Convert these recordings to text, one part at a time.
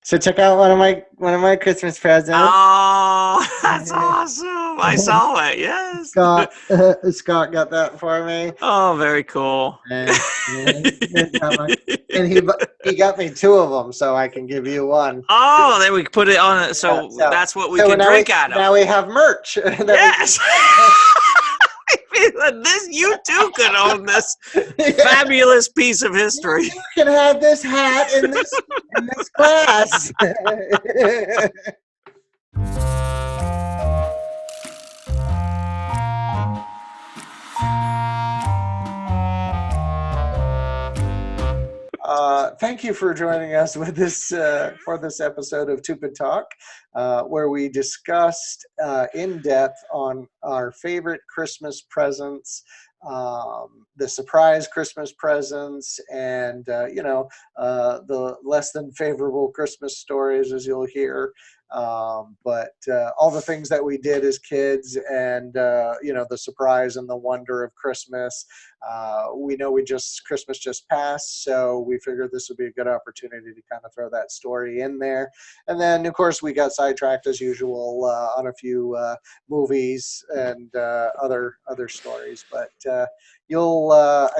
So check out one of my Christmas presents. Oh, that's awesome. I saw it. Yes. Scott got that for me. Oh, very cool. And he got me two of them, so I can give you one. Oh, then we put it on it. Yeah, So that's what we so can now drink out now of. we have merch. Yes. I feel that you too could own this Yeah. fabulous piece of history. You can have this hat in this class. Thank you for joining us with this for this episode of Tupid Talk, where we discussed in depth on our favorite Christmas presents, the surprise Christmas presents, and the less than favorable Christmas stories, as you'll hear. But all the things that we did as kids, and the surprise and the wonder of Christmas. We know Christmas just passed, so we figured this would be a good opportunity to kind of throw that story in there. And then, of course, we got sidetracked as usual on a few movies and other stories. But I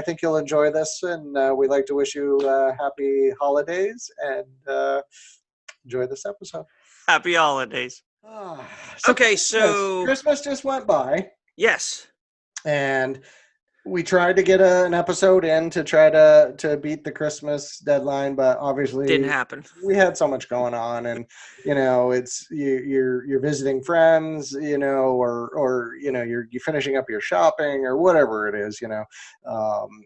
think you'll enjoy this, and we'd like to wish you happy holidays and enjoy this episode. Happy holidays. So Okay, so Christmas just went by, yes, and we tried to get an episode in to try to beat the Christmas deadline, but obviously didn't happen. we had so much going on, and it's you're visiting friends, or you're finishing up your shopping or whatever it is,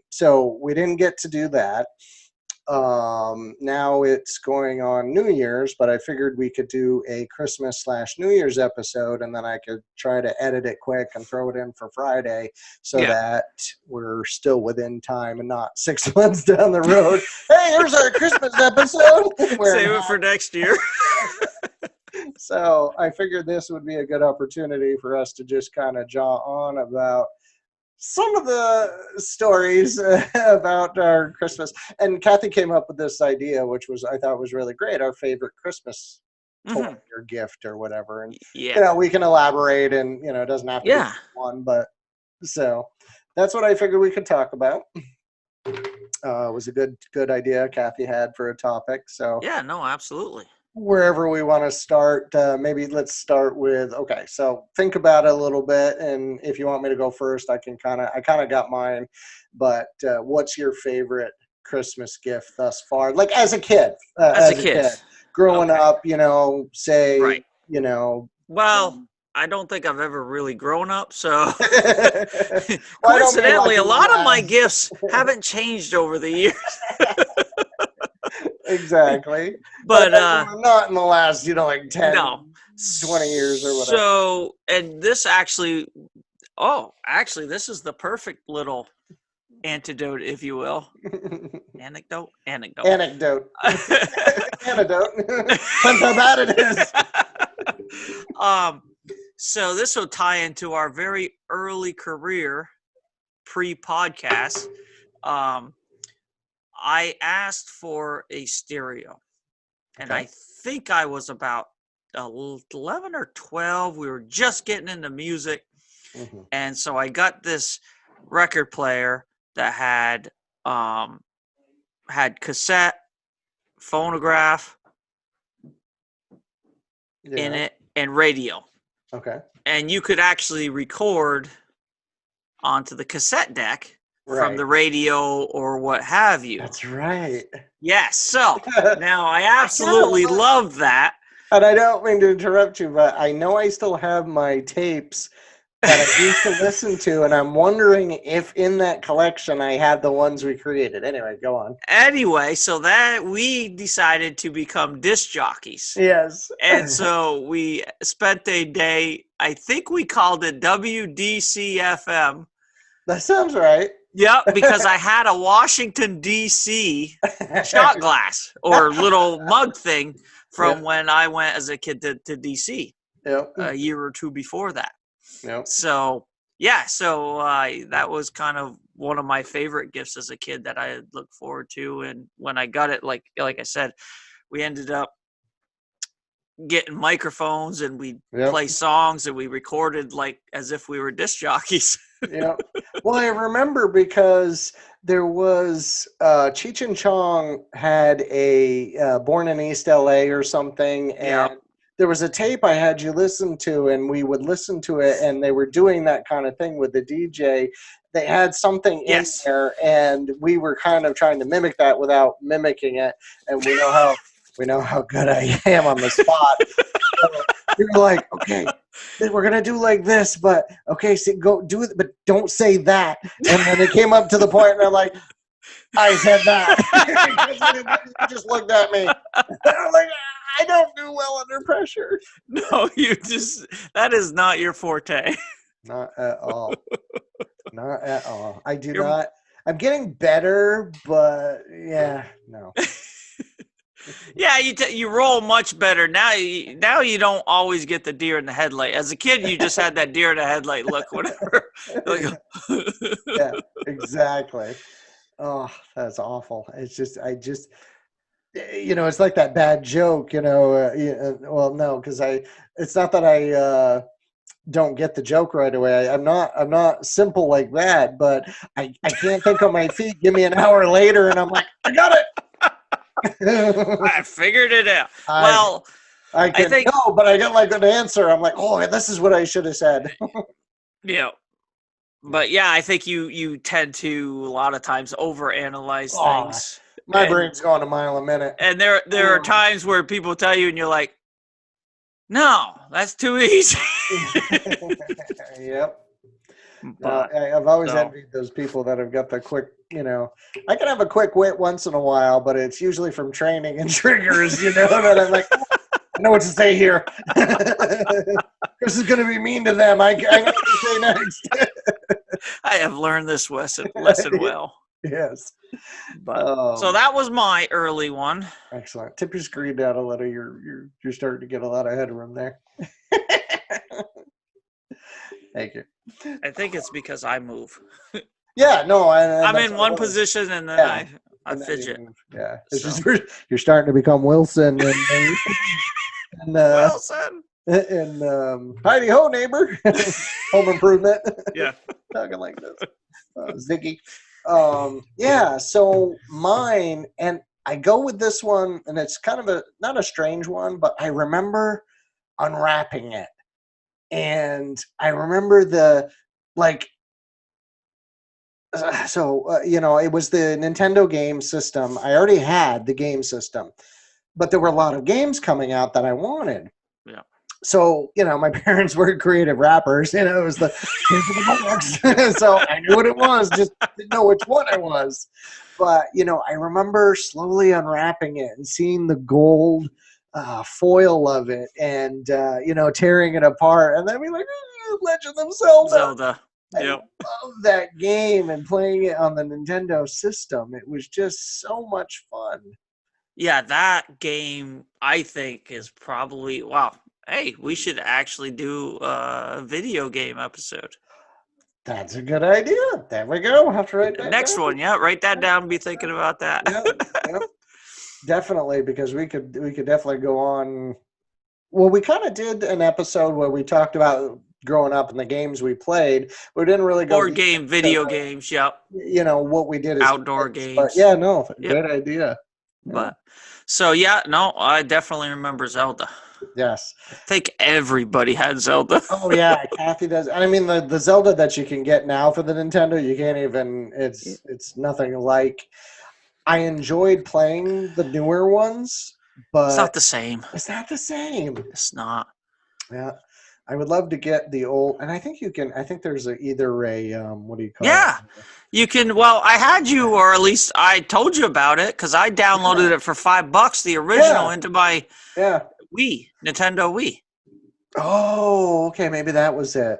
so we didn't get to do that. Now it's going on New Year's, but I figured we could do a Christmas/New Year's episode, and then I could try to edit it quick and throw it in for Friday so that we're still within time and not 6 months down the road. Hey, here's our Christmas episode. Save it for next year. So I figured this would be a good opportunity for us to just kind of jaw on about some of the stories about our Christmas. And Kathy came up with this idea, which I thought was really great. Our favorite Christmas toy or gift or whatever. And, we can elaborate, and, it doesn't have to be one, but so that's what I figured we could talk about. It was a good idea Kathy had for a topic. So yeah, no, absolutely. Wherever we want to start, maybe let's start with, okay, so think about it a little bit, and if you want me to go first, I kind of got mine, but what's your favorite Christmas gift thus far? Like as a kid, as a kid. Growing up, say, right. Well, I don't think I've ever really grown up, so coincidentally, a lot of my gifts haven't changed over the years. Exactly. But not in the last, 10, 20 years or whatever. So, and this actually, this is the perfect little antidote, if you will. Anecdote. Anecdote. Depends how bad it is. So this will tie into our very early career, pre-podcast. I asked for a stereo, and I think I was about 11 or 12. We were just getting into music, and so I got this record player that had cassette, phonograph in it, and radio. Okay. And you could actually record onto the cassette deck from the radio or what have you. That's right. Yes. So now I absolutely love that. And I don't mean to interrupt you, but I know I still have my tapes that I used to listen to, and I'm wondering if in that collection I had the ones we created. Anyway, go on. Anyway, so that we decided to become disc jockeys. Yes. And so we spent a day, I think we called it WDCFM. That sounds right. Yep, because I had a Washington, D.C. shot glass or little mug thing from when I went as a kid to D.C. a year or two before that. Yep. So, that was kind of one of my favorite gifts as a kid that I looked forward to. And when I got it, like I said, we ended up getting microphones and we'd Yep. play songs and we recorded like as if we were disc jockeys. Yeah. Well, I remember because there was Cheech and Chong had a Born in East LA or something, and Yep. there was a tape I had you listen to, and we would listen to it, and they were doing that kind of thing with the DJ. They had something in Yes. there, and we were kind of trying to mimic that without mimicking it, and we know how good I am on the spot. So we were like, okay, we're gonna do like this, but okay, so go do it, but don't say that. And then it came up to the point, and I'm like, I said that. He just looked at me. I'm like, I don't do well under pressure. No, that is not your forte. Not at all. Not at all. I do not. I'm getting better, but yeah, no. Yeah, you roll much better now. You don't always get the deer in the headlight. As a kid, you just had that deer in the headlight look, whatever. Yeah, exactly. Oh, that's awful. It's just, it's like that bad joke, well, no, because it's not that I don't get the joke right away. I'm not simple like that, but I can't think on my feet. Give me an hour later, and I'm like, I got it. I figured it out. I think no, but I didn't like an answer. I'm like, oh, this is what I should have said. Yeah. But yeah, I think you tend to a lot of times overanalyze things. My brain's going a mile a minute. And there are times where people tell you and you're like, no, that's too easy. Yep. But, I've always envied those people that have got the quick, I can have a quick wit once in a while, but it's usually from training and triggers, that I'm like, I know what to say here. This is going to be mean to them. I know what to say next. I have learned this lesson well. Yes. But, so that was my early one. Excellent. Tip your screen down a little. You're starting to get a lot of headroom there. Thank you. I think it's because I move. Yeah, no. I'm in one position and then I fidget. Yeah. It's just you're starting to become Wilson and Wilson. And Heidi Ho, neighbor. Home Improvement. Yeah. Talking like this. Ziggy. Yeah, so mine, and I go with this one, and it's kind of not a strange one, but I remember unwrapping it. And I remember it was the Nintendo game system. I already had the game system, but there were a lot of games coming out that I wanted. Yeah. So, my parents were creative rappers, it was the box. So I knew what it was, just didn't know which one it was. But, I remember slowly unwrapping it and seeing the gold foil of it and, tearing it apart. And then be like, Legend of Zelda. Yep. I love that game and playing it on the Nintendo system. It was just so much fun. Yeah, that game, I think, is probably, wow. Hey, we should actually do a video game episode. That's a good idea. There we go. We'll have to write that Next down. one, yeah. Write that down and be thinking about that. Yep. Definitely, because we could definitely go on. Well, we kind of did an episode where we talked about growing up and the games we played. We didn't really go video games, yep. What we did is outdoor games. But yeah, no, good idea. But so yeah, no, I definitely remember Zelda. Yes. I think everybody had Zelda. Oh yeah, Kathy does. I mean, the Zelda that you can get now for the Nintendo, you can't even. It's nothing like. I enjoyed playing the newer ones, but it's not the same. It's not the same. It's not. Yeah, I would love to get the old, and I think you can. I think there's either a what do you call it? Yeah, you can. Well, I had you, or at least I told you about it because I downloaded it for $5, the original, into my Wii, Nintendo Wii. Oh, okay, maybe that was it.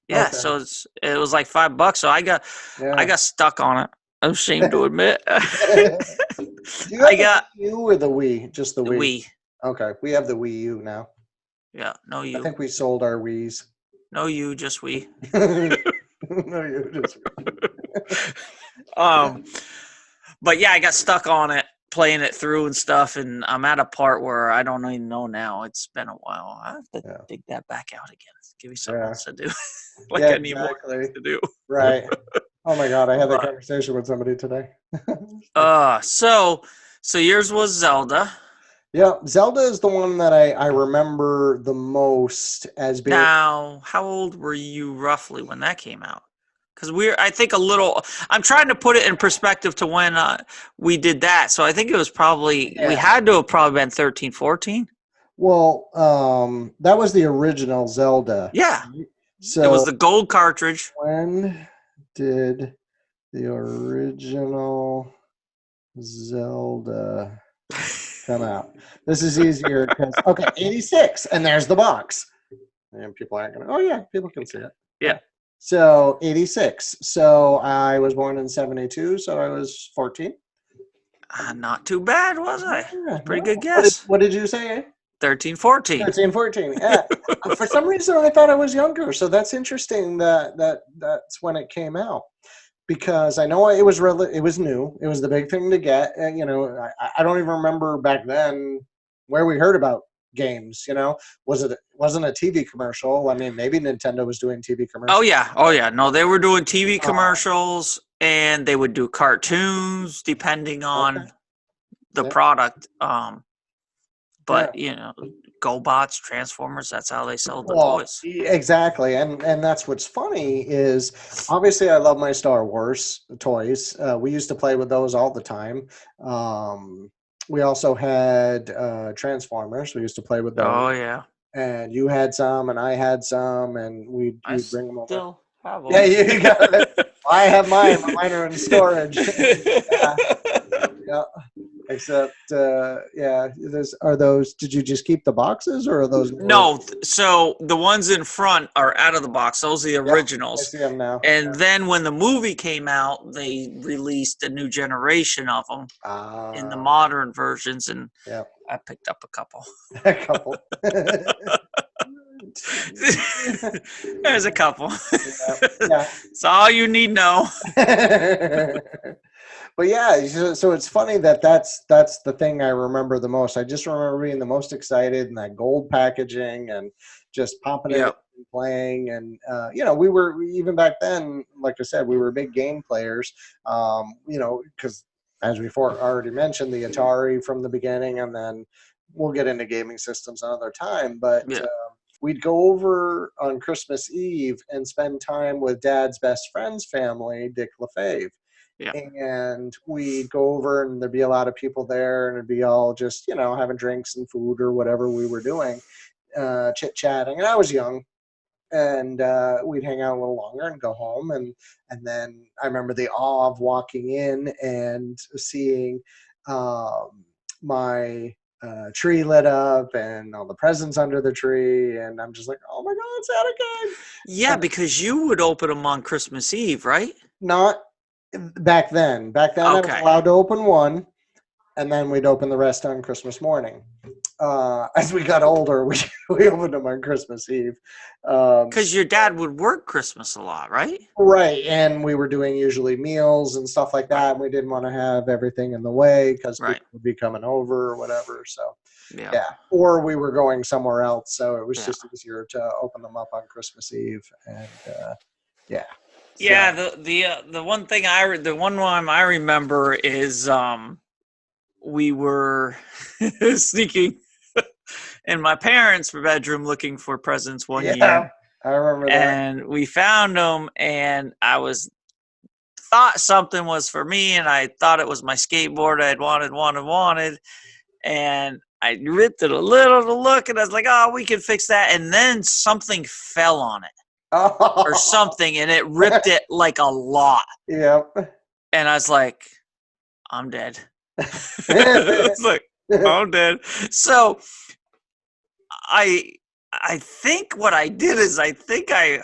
Yeah, okay. So it was like $5. So I got stuck on it. I'm ashamed to admit. You got the Wii U or the Wii? Just the Wii. Wii. Okay, we have the Wii U now. Yeah, no you. I think we sold our Wiis. No you, just Wii. No you, just Wii. But yeah, I got stuck on it playing it through and stuff, and I'm at a part where I don't even know now. It's been a while. I have to dig that back out again. Give me something else to do. I need more things to do. Right. Oh my God, I had that conversation with somebody today. So yours was Zelda. Yeah, Zelda is the one that I remember the most as being. Now, how old were you roughly when that came out? Because I'm trying to put it in perspective to when we did that. So I think it was probably, we had to have probably been 13, 14. Well, that was the original Zelda. Yeah. So it was the gold cartridge. When did the original Zelda come out? This is easier because, 86, and there's the box. And people aren't going to, people can see it. Yeah. So 86. So I was born in 72, so I was 14. Not too bad, was I? Pretty good guess. What did you say? 13, 14. 13, 14. Yeah. For some reason, I thought I was younger. So that's interesting that's when it came out. Because I know it was new. It was the big thing to get. I don't even remember back then where we heard about games. Wasn't a TV commercial. I mean, maybe Nintendo was doing TV commercials. Oh yeah. No, they were doing TV commercials, and they would do cartoons depending on the product. But GoBots, Transformers, that's how they sold the toys. Exactly. And that's what's funny is, obviously I love my Star Wars toys. We used to play with those all the time. We also had Transformers. We used to play with those. Oh yeah. And you had some, and I had some, and we'd bring them over. Still have them. Yeah, you got it. I have mine. Mine are in storage. Yeah. Except, are those? Did you just keep the boxes, or are those? No. So the ones in front are out of the box. Those are the originals. I see them now. And then when the movie came out, they released a new generation of them in the modern versions, and I picked up a couple. A couple. There's a couple. Yeah. It's all you need to know. But so it's funny that's the thing I remember the most. I just remember being the most excited, and that gold packaging, and just popping it and playing. And we were, even back then, like I said, we were big game players. Because as we already mentioned, the Atari from the beginning, and then we'll get into gaming systems another time. But we'd go over on Christmas Eve and spend time with Dad's best friend's family, Dick LaFave. Yeah. And we'd go over, and there'd be a lot of people there, and it'd be all just, having drinks and food or whatever we were doing, chit-chatting. And I was young, and we'd hang out a little longer and go home. And then I remember the awe of walking in and seeing my tree lit up and all the presents under the tree. And I'm just like, oh my God, Santa came. Yeah, because you would open them on Christmas Eve, right? Not back then. I was allowed to open one, and then we'd open the rest on Christmas morning. As we got older, we opened them on Christmas Eve. Because your dad would work Christmas a lot, right? Right, and we were doing usually meals and stuff like that, and we didn't want to have everything in the way because people would be coming over or whatever. So, or we were going somewhere else, so it was just easier to open them up on Christmas Eve, and the one thing the one time I remember is we were sneaking in my parents' bedroom looking for presents one year. I remember that. And we found them, and I thought something was for me, and I thought it was my skateboard I had wanted. And I ripped it a little to look, and I was like, oh, we can fix that. And then something fell on it. Or something, and it ripped it like a lot. Yep. And I was like, I'm dead. It's like, I'm dead. So I think what I did is I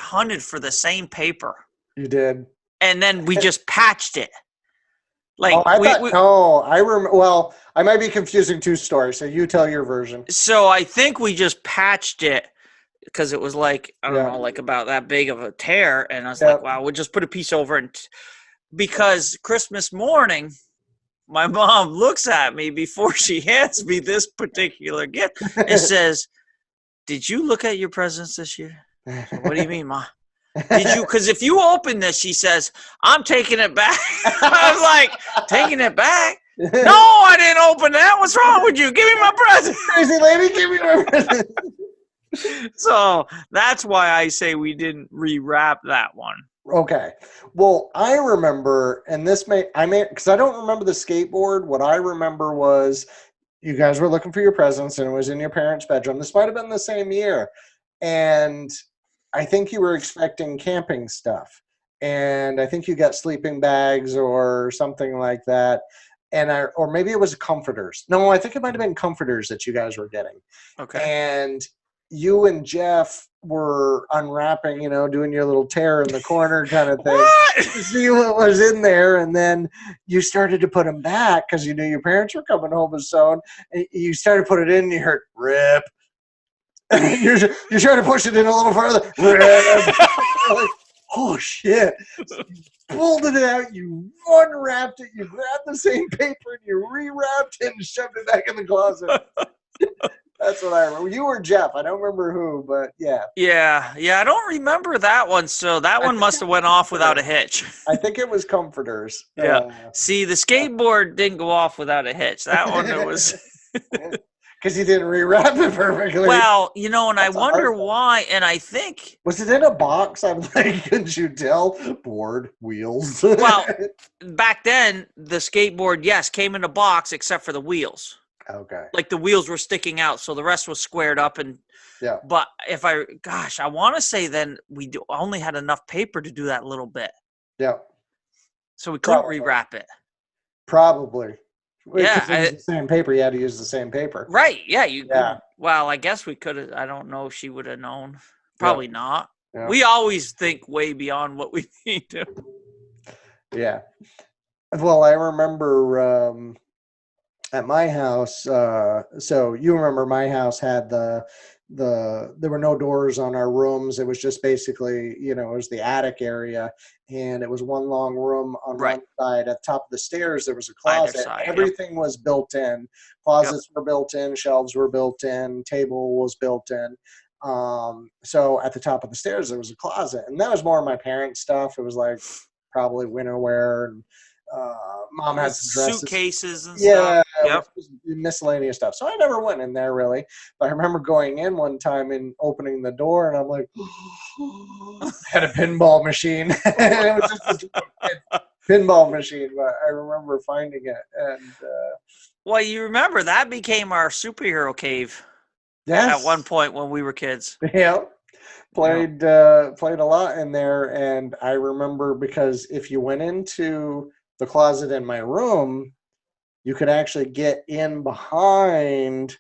hunted for the same paper. You did. And then we just patched it. Like I remember. Well, I might be confusing two stories, so you tell your version. So I think we just patched it because it was like, I don't know, like about that big of a tear. And I was like, wow, we'll just put a piece over. And because Christmas morning, my mom looks at me before she hands me this particular gift and says, "Did you look at your presents this year?" I said, "What do you mean, Ma? Did you? Because if you open this," she says, "I'm taking it back." I was like, "Taking it back? No, I didn't open that. What's wrong with you? Give me my present." Crazy lady, give me my present. So that's why I say we didn't rewrap that one. Okay. Well, I remember, and because I don't remember the skateboard. What I remember was you guys were looking for your presents and it was in your parents' bedroom. This might have been the same year. And I think you were expecting camping stuff. And I think you got sleeping bags or something like that. Or maybe it was comforters. No, I think it might have been comforters that you guys were getting. Okay. And you and Jeff were unwrapping, doing your little tear in the corner kind of thing to see what was in there. And then you started to put them back because you knew your parents were coming home and so on. And you started to put it in and you heard, rip. And you're trying to push it in a little further. Rip. Like, oh, shit. So you pulled it out. You unwrapped it. You grabbed the same paper and you rewrapped it and shoved it back in the closet. That's what I remember. You or Jeff. I don't remember who, but yeah. Yeah. I don't remember that one. So that one must have went off without a hitch. I think it was comforters. Yeah. See, the skateboard didn't go off without a hitch. That one it was. Because he didn't rewrap it perfectly. Well, and I wonder why. And I think. Was it in a box? I'm like, couldn't you tell? Board, wheels. Well, back then, the skateboard, yes, came in a box except for the wheels. Okay. Like the wheels were sticking out, so the rest was squared up. And yeah. But I want to say then we only had enough paper to do that little bit. Yeah. So we couldn't rewrap it. Probably. Yeah. It was the same paper. You had to use the same paper. Right. Yeah. Well, I guess we could have. I don't know if she would have known. Probably not. Yeah. We always think way beyond what we need to. Yeah. Well, I remember at my house, so you remember my house had there were no doors on our rooms. It was just basically, it was the attic area, and it was one long room on one side. At the top of the stairs, there was a closet. Everything was built in. Closets were built in. Shelves were built in. Table was built in. So at the top of the stairs, there was a closet, and that was more of my parents' stuff. It was like probably winter wear and mom had some dresses, suitcases and stuff. Yeah, miscellaneous stuff. So I never went in there really. But I remember going in one time and opening the door, and I'm like, had a pinball machine. It was just a pinball machine, but I remember finding it. And well, you remember that became our superhero cave. Yes. At one point when we were kids. Yeah. Played a lot in there, and I remember because if you went into the closet in my room, you could actually get in behind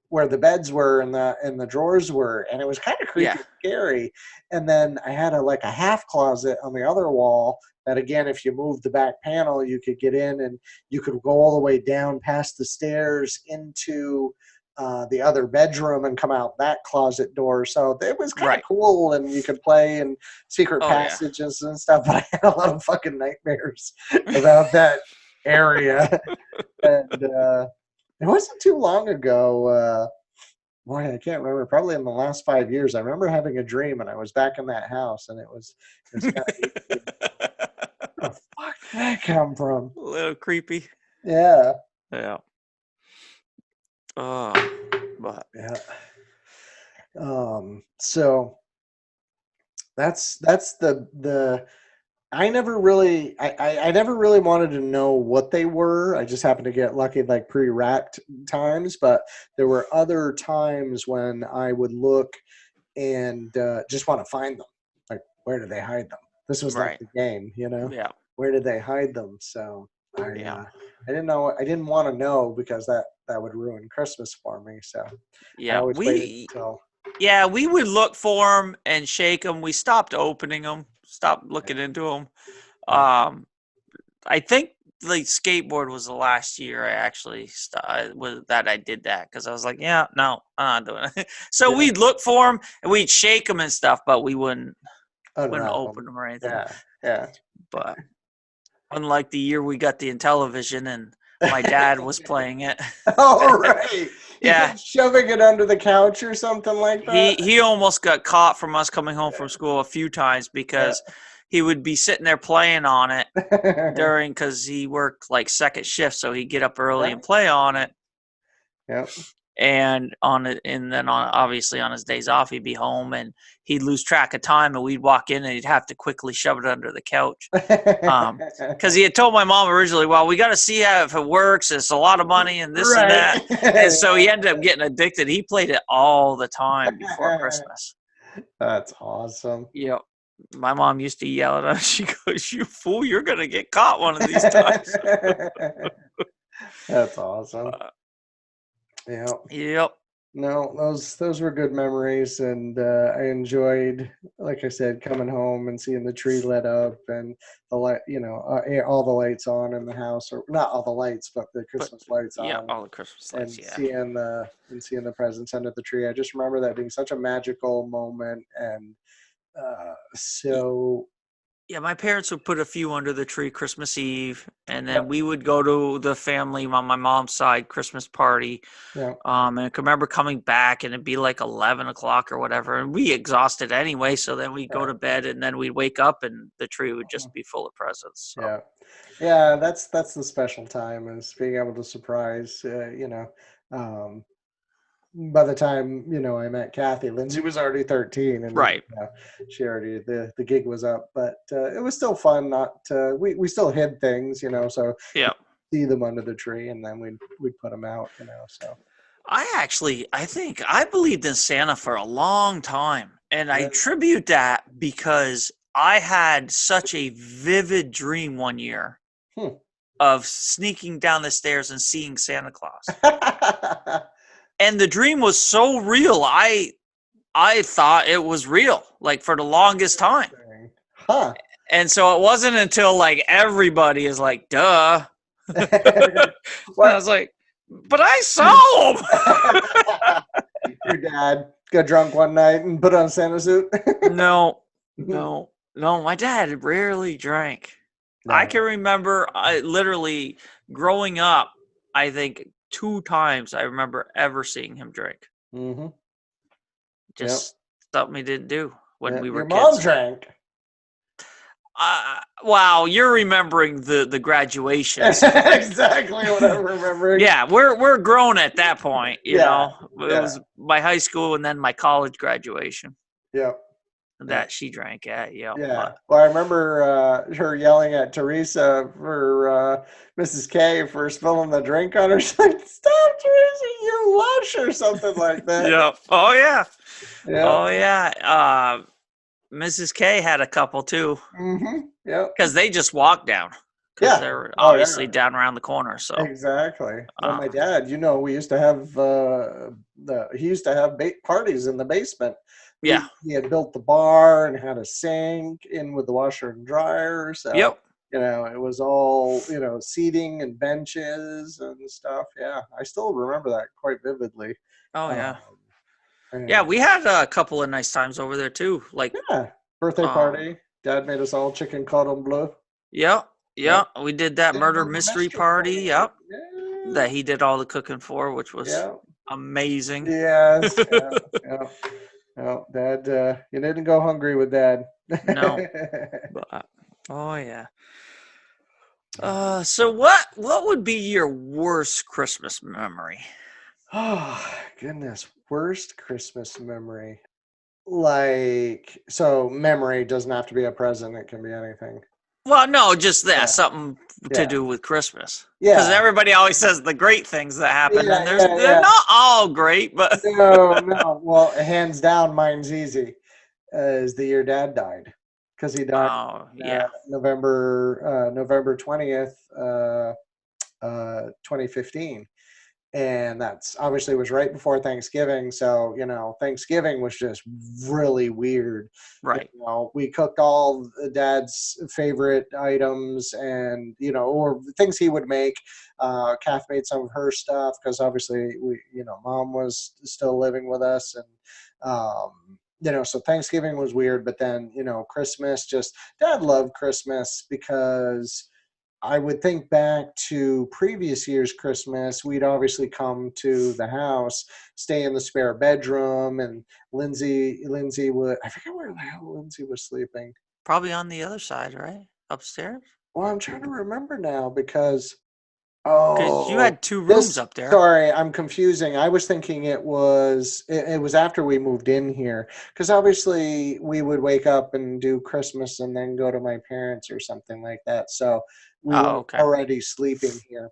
where the beds were and the drawers were, and it was kind of creepy and scary. And then I had a half closet on the other wall that, again, if you moved the back panel, you could get in and you could go all the way down past the stairs into the other bedroom and come out that closet door. So it was kind of cool, and you could play in secret passages and stuff. But I had a lot of fucking nightmares about that area. And it wasn't too long ago. Boy, I can't remember. Probably in the last 5 years, I remember having a dream, and I was back in that house, and it was kind of where the fuck did that come from? A little creepy. Yeah. Yeah. But yeah. So that's the I never really wanted to know what they were. I just happened to get lucky pre-wrapped times, but there were other times when I would look and just want to find them. Like, where do they hide them? This was like the game, Yeah. Where did they hide them? So I didn't know. I didn't want to know because that would ruin Christmas for me. So I always waited until. Yeah, we would look for them and shake them. We stopped opening them, stopped looking into them. I think the skateboard was the last year I actually that I did that because I was like, no, I'm not doing it. So we'd look for them and we'd shake them and stuff, but we wouldn't open them or anything. Yeah. But unlike the year we got the Intellivision and my dad was playing it. Oh, right. He Yeah. kept shoving it under the couch or something like that. He almost got caught from us coming home from school a few times Yeah. because he would be sitting there playing on it because he worked like second shift, so he'd get up early and play on it. Yep. And then obviously on his days off, he'd be home and he'd lose track of time, and we'd walk in and he'd have to quickly shove it under the couch. Because he had told my mom originally, well, we got to see if it works. It's a lot of money and this and that. And so he ended up getting addicted. He played it all the time before Christmas. That's awesome. Yep. My mom used to yell at us. She goes, "You fool, you're going to get caught one of these times." That's awesome. Yeah. Yep. No, those were good memories, and I enjoyed, like I said, coming home and seeing the tree lit up and the light, all the lights on in the house, or not all the lights, but the Christmas lights on. Yeah, all the Christmas lights. And seeing the presents under the tree. I just remember that being such a magical moment, and so. Yeah, my parents would put a few under the tree Christmas Eve, and then we would go to the family on my mom's side Christmas party. Yeah. And I can remember coming back, and it'd be like 11 o'clock or whatever, and we exhausted anyway. So then we'd go to bed, and then we'd wake up, and the tree would just be full of presents. So. Yeah. That's the special time, is being able to surprise. By the time I met Kathy, Lindsay was already 13, and right, she already the gig was up. But it was still fun. We still hid things, so see them under the tree, and then we'd put them out, So I believed in Santa for a long time, and I attribute that because I had such a vivid dream one year of sneaking down the stairs and seeing Santa Claus. And the dream was so real, I thought it was real, like for the longest time. Huh. And so it wasn't until like everybody is like, duh. I was like, but I saw him. Your dad got drunk one night and put on a Santa suit? No. My dad rarely drank. No. I can remember literally growing up, I think 2 times I remember ever seeing him drink. Mm-hmm. Just something he didn't do when we were kids. Your mom drank. Wow, you're remembering the graduations. Exactly what I'm remembering. Yeah, we're grown at that point, you know. It was my high school and then my college graduation. Yep. That she drank at, Yeah. Well, I remember her yelling at Teresa for Mrs. K for spilling the drink on her. She's like, "Stop, Teresa, you lush," or something like that. Yeah. Oh yeah. Oh yeah. Mrs. K had a couple too. Mm-hmm. Yeah. Because they just walked down. Because they're obviously down around the corner. So exactly. Well, my dad, we used to have he used to have parties in the basement. Yeah. He had built the bar and had a sink in with the washer and dryer. So, it was all, seating and benches and stuff. Yeah. I still remember that quite vividly. Oh, yeah. Yeah, we had a couple of nice times over there, too. Like birthday party. Dad made us all chicken cordon bleu. Yeah. We did that murder mystery party. Yep. Yeah. That he did all the cooking for, which was amazing. Yes. Well, Dad, you didn't go hungry with Dad. No. Oh yeah. So what would be your worst Christmas memory? Oh goodness, worst Christmas memory. Like, so memory doesn't have to be a present; it can be anything. Well, no, just that something to do with Christmas. Yeah, because everybody always says the great things that happen, and they're not all great, but no. Well, hands down, mine's easy. Is the year Dad died, because he died. November 20th, 2015. And that's obviously was right before Thanksgiving. So, Thanksgiving was just really weird. Right. We cooked all Dad's favorite items and, or things he would make. Kath made some of her stuff because obviously Mom was still living with us. And, so Thanksgiving was weird. But then, Christmas, Dad loved Christmas because I would think back to previous year's Christmas, we'd obviously come to the house, stay in the spare bedroom, and Lindsay would, I forget where the hell Lindsay was sleeping. Probably on the other side, right? Upstairs? Well, I'm trying to remember now because, Because you oh, had 2 rooms up there. sorry, I'm confusing. I was thinking it was after we moved in here, because obviously we would wake up and do Christmas and then go to my parents or something like that. So we Oh, weren't okay. already sleeping here.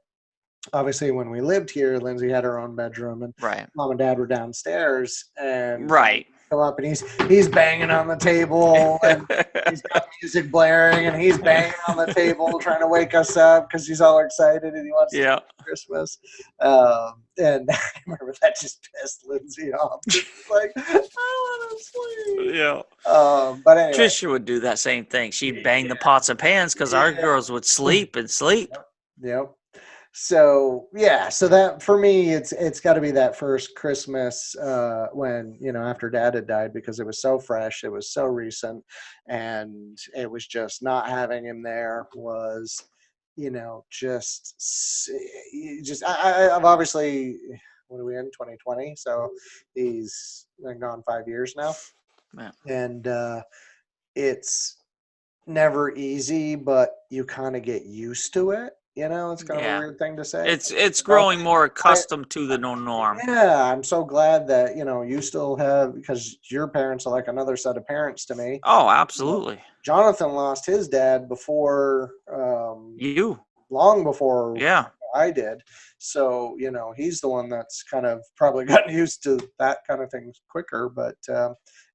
Obviously, when we lived here, Lindsay had her own bedroom, and Right. mom and dad were downstairs. And Right. come up, and he's banging on the table, and he's got music blaring, and he's banging on the table trying to wake us up because he's all excited and he wants to Yeah. Christmas. And I remember that just pissed Lindsay off. She's like, I want to sleep. Yeah. But anyway. Trisha would do that same thing. She'd bang the pots and pans because our girls would sleep and sleep. Yep. So yeah, so that for me, it's got to be that first Christmas when, after Dad had died, because it was so fresh, it was so recent, and it was just not having him there was, I've obviously, what are we in 2020? So he's been gone 5 years now, Yeah. and it's never easy, but you kind of get used to it. It's kind of a weird thing to say. It's growing more accustomed to the norm. Yeah, I'm so glad that, you still have, because your parents are like another set of parents to me. Oh, absolutely. Jonathan lost his dad before, long before Yeah. I did. So, he's the one that's kind of probably gotten used to that kind of thing quicker. But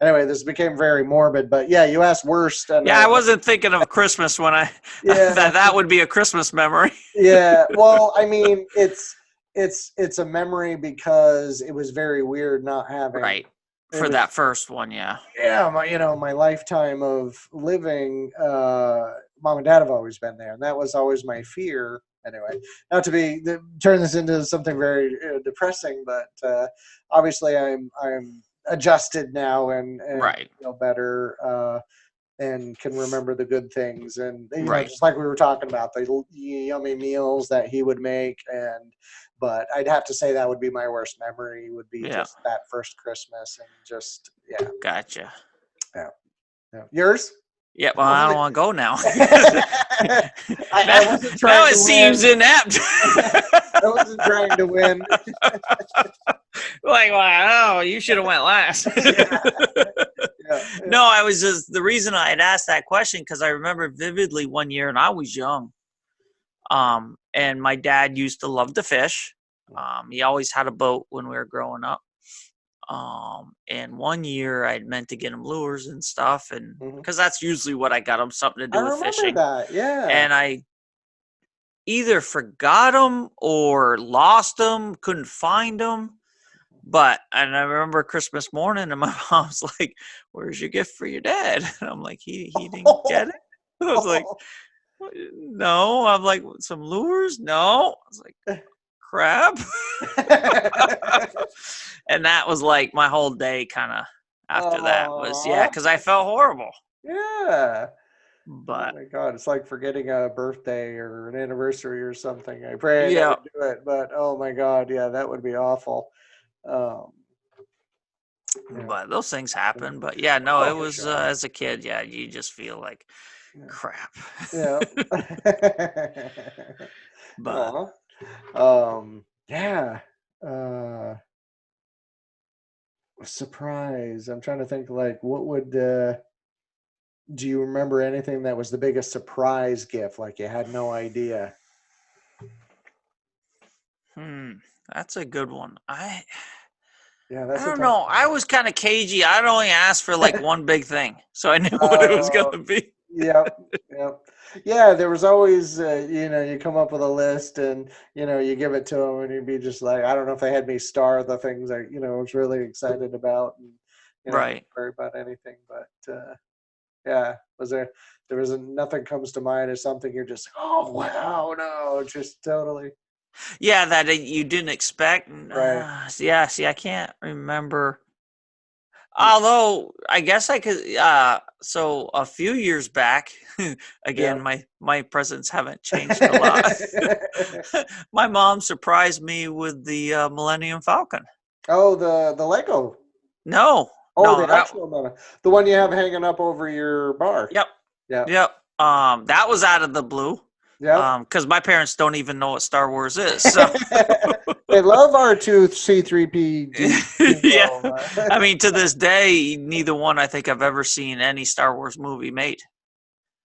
anyway, this became very morbid. But yeah, you asked worst. And I wasn't thinking of Christmas when that would be a Christmas memory. Yeah. Well, I mean, it's a memory because it was very weird not having. Right. For that first one, yeah. Yeah, my lifetime of living, mom and dad have always been there, and that was always my fear. Anyway, not to turn this into something very depressing, but obviously I'm adjusted now and right. feel better and can remember the good things, and right. Just like we were talking about the yummy meals that he would make, but I'd have to say that would be my worst memory, would be just that first Christmas, and just Gotcha. Yeah. Yours? Yeah, well, I don't want to go now. I wasn't trying now it to seems win. inept. I wasn't trying to win. Like, wow, you should have went last. No, I was just, the reason I had asked that question, because I remember vividly one year, and I was young, and my dad used to love to fish. He always had a boat when we were growing up. And one year I'd meant to get him lures and stuff, and because that's usually what I got him, something to do with fishing. That, yeah. And I either forgot him or lost him, couldn't find him. And I remember Christmas morning, and my mom's like, "Where's your gift for your dad?" And I'm like, "He didn't get it." I was like, "No." I'm like, "Some lures?" No. I was like, crap. And that was like my whole day kind of after that was, because I felt horrible. Yeah. But oh my God, it's like forgetting a birthday or an anniversary or something. I pray I never do it, but oh my God, yeah, that would be awful. But those things happen. But yeah, no, it was sure. As a kid, you just feel like crap. Yeah. But surprise. I'm trying to think, like, what would do you remember anything that was the biggest surprise gift, like you had no idea? That's a good one. I don't know. I was kind of cagey. I'd only ask for like one big thing, so I knew what it was going to be. Yeah, there was always, you come up with a list and, you give it to them, and you'd be just like, I don't know if they had me star the things I, was really excited about. And, right. Don't worry about anything. But, nothing comes to mind as something you're just, oh, wow, no, just totally. Yeah, that you didn't expect. Right. See, I can't remember. Although I guess I could. So a few years back, again, Yeah. my presents haven't changed a lot. My mom surprised me with the Millennium Falcon. Oh, the Lego. No, Oh, no, the actual one. The one you have hanging up over your bar. Yep, Yeah. yep. That was out of the blue. Yep. Because my parents don't even know what Star Wars is. So They love R2 C3P. yeah, I mean, to this day, neither one I think I've ever seen any Star Wars movie made.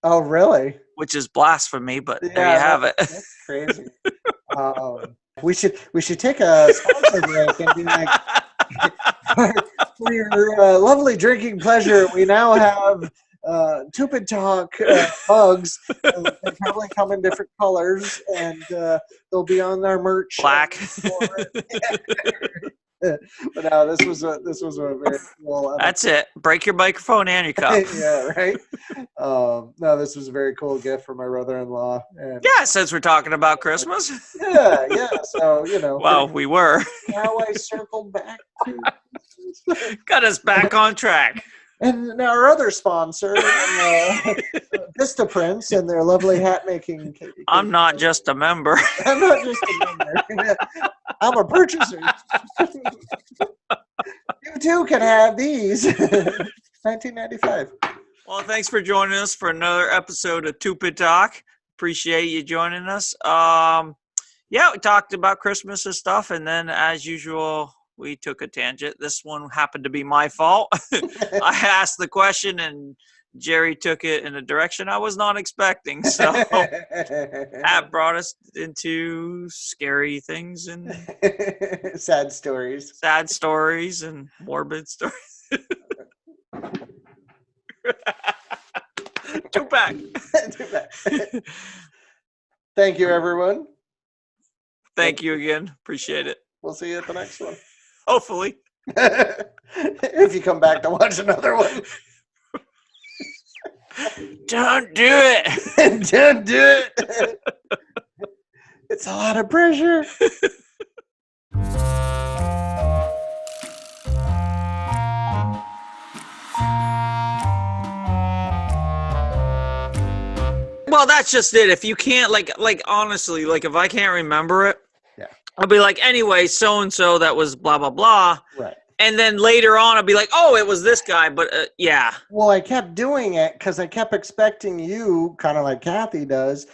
Oh, really? Which is blasphemy, but Yeah, there you have it. That's crazy. We should take a sponsor break and be like, for your lovely drinking pleasure, we now have Tupid Talk mugs. They probably come in different colors, and they'll be on our merch. Black. But no, this was a very cool. That's it. Break your microphone and your cup. Yeah, right. No, this was a very cool gift for my brother-in-law. And yeah, since we're talking about Christmas. yeah. So Well, we were. Now I circled back to got us back on track. And our other sponsor, Vista Prints, and their lovely hat making. I'm not just a member. I'm not just a member. I'm a purchaser. You too can have these. $19.95. Well, thanks for joining us for another episode of Tupid Talk. Appreciate you joining us. Yeah, we talked about Christmas and stuff, and then as usual, we took a tangent. This one happened to be my fault. I asked the question, and Jerry took it in a direction I was not expecting. So that brought us into scary things and sad stories and morbid stories. Too bad. Thank you, everyone. Thank you again. Appreciate it. We'll see you at the next one. Hopefully. If you come back to watch another one. Don't do it. Don't do it. It's a lot of pressure. Well, that's just it. If you can't, like honestly, like if I can't remember it, yeah, I'll be like, anyway, so-and-so that was blah, blah, blah. Right. And then later on, I'll be like, oh, it was this guy. But yeah. Well, I kept doing it because I kept expecting you, kind of like Kathy does,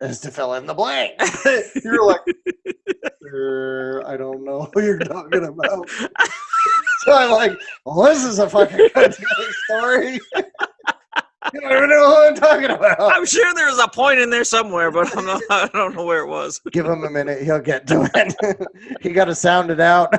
is to fill in the blank. You're like, I don't know who you're talking about. So I'm like, well, this is a fucking good story. You don't even know who I'm talking about. I'm sure there's a point in there somewhere, but I don't know where it was. Give him a minute. He'll get to it. He got to sound it out.